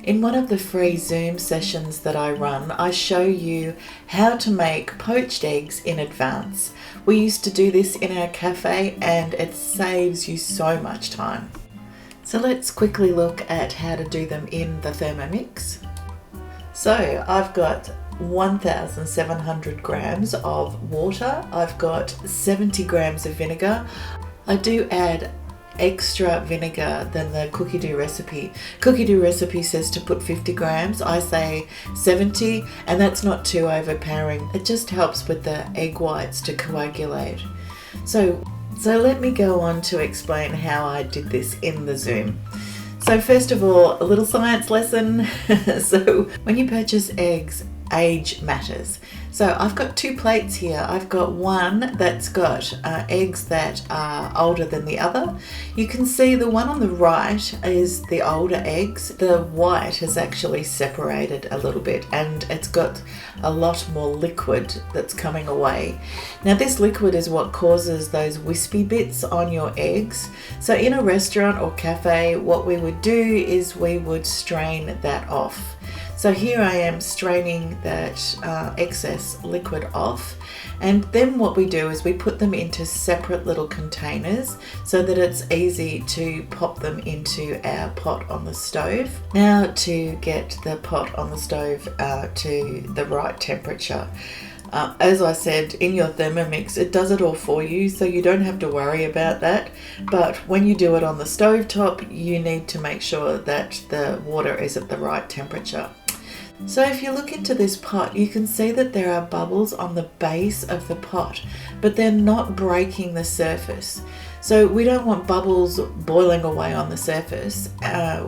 In one of the free Zoom sessions that I run, I show you how to make poached eggs in advance. We used to do this in our cafe and it saves you so much time. So let's quickly look at how to do them in the Thermomix. So I've got 1,700 grams of water. I've got 70 grams of vinegar. I do add extra vinegar than the cookie dough recipe. Cookie dough recipe says to put 50 grams. I say 70, and that's not too overpowering. It just helps with the egg whites to coagulate. So let me go on to explain how I did this in the Zoom. So first of all, a little science lesson. So when you purchase eggs, age matters. So I've got two plates here. I've got one that's got eggs that are older than the other. You can see the one on the right is the older eggs. The white has actually separated a little bit and it's got a lot more liquid that's coming away. Now this liquid is what causes those wispy bits on your eggs. So in a restaurant or cafe, what we would do is we would strain that off. So here I am straining that excess liquid off, and then what we do is we put them into separate little containers so that it's easy to pop them into our pot on the stove. Now to get the pot on the stove to the right temperature. As I said, in your Thermomix, it does it all for you, so you don't have to worry about that. But when you do it on the stove top, you need to make sure that the water is at the right temperature. So if you look into this pot, you can see that there are bubbles on the base of the pot, but they're not breaking the surface. So we don't want bubbles boiling away on the surface.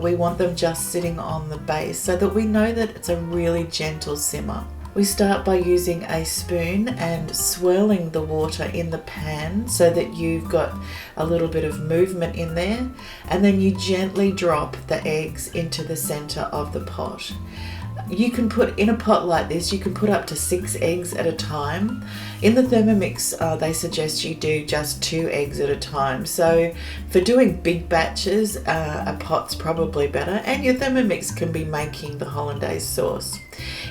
We want them just sitting on the base so that we know that it's a really gentle simmer. We start by using a spoon and swirling the water in the pan so that you've got a little bit of movement in there, and then you gently drop the eggs into the center of the pot. You can put, in a pot like this, you can put up to 6 eggs at a time. In the Thermomix, they suggest you do just 2 eggs at a time. So for doing big batches, a pot's probably better, and your Thermomix can be making the hollandaise sauce.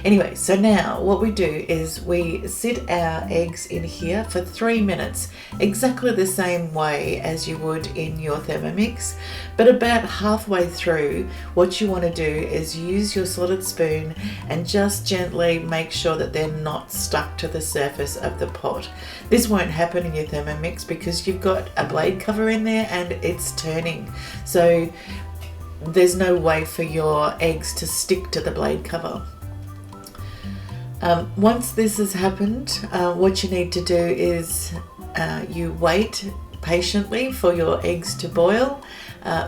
Anyway, so now what we do is we sit our eggs in here for 3 minutes, exactly the same way as you would in your Thermomix. But about halfway through, what you want to do is use your slotted spoon and just gently make sure that they're not stuck to the surface of the pot. This won't happen in your Thermomix because you've got a blade cover in there and it's turning. So there's no way for your eggs to stick to the blade cover. Once this has happened, what you need to do is you wait patiently for your eggs to boil.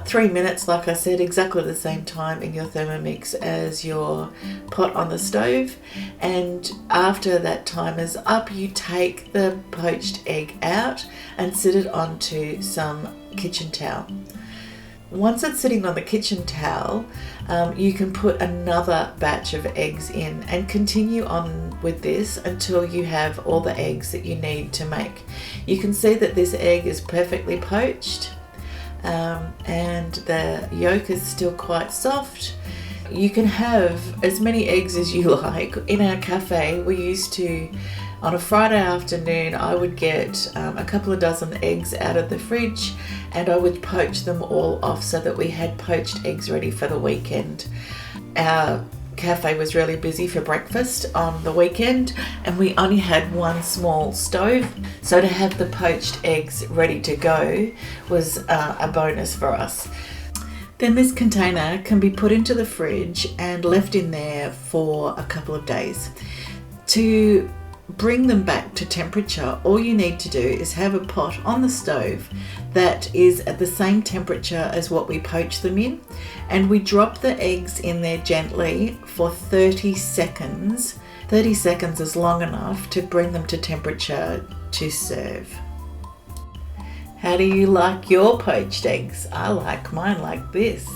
3 minutes, like I said, exactly the same time in your Thermomix as your pot on the stove. And after that time is up, you take the poached egg out and sit it onto some kitchen towel. Once it's sitting on the kitchen towel, you can put another batch of eggs in and continue on with this until you have all the eggs that you need to make. You can see that this egg is perfectly poached and the yolk is still quite soft. You can have as many eggs as you like. In our cafe, we used to, on a Friday afternoon, I would get a couple of dozen eggs out of the fridge and I would poach them all off so that we had poached eggs ready for the weekend. Our cafe was really busy for breakfast on the weekend and we only had one small stove, so to have the poached eggs ready to go was a bonus for us. Then this container can be put into the fridge and left in there for a couple of days. To bring them back to temperature, all you need to do is have a pot on the stove that is at the same temperature as what we poach them in, and we drop the eggs in there gently for 30 seconds. 30 seconds is long enough to bring them to temperature to serve. How do you like your poached eggs? I like mine like this.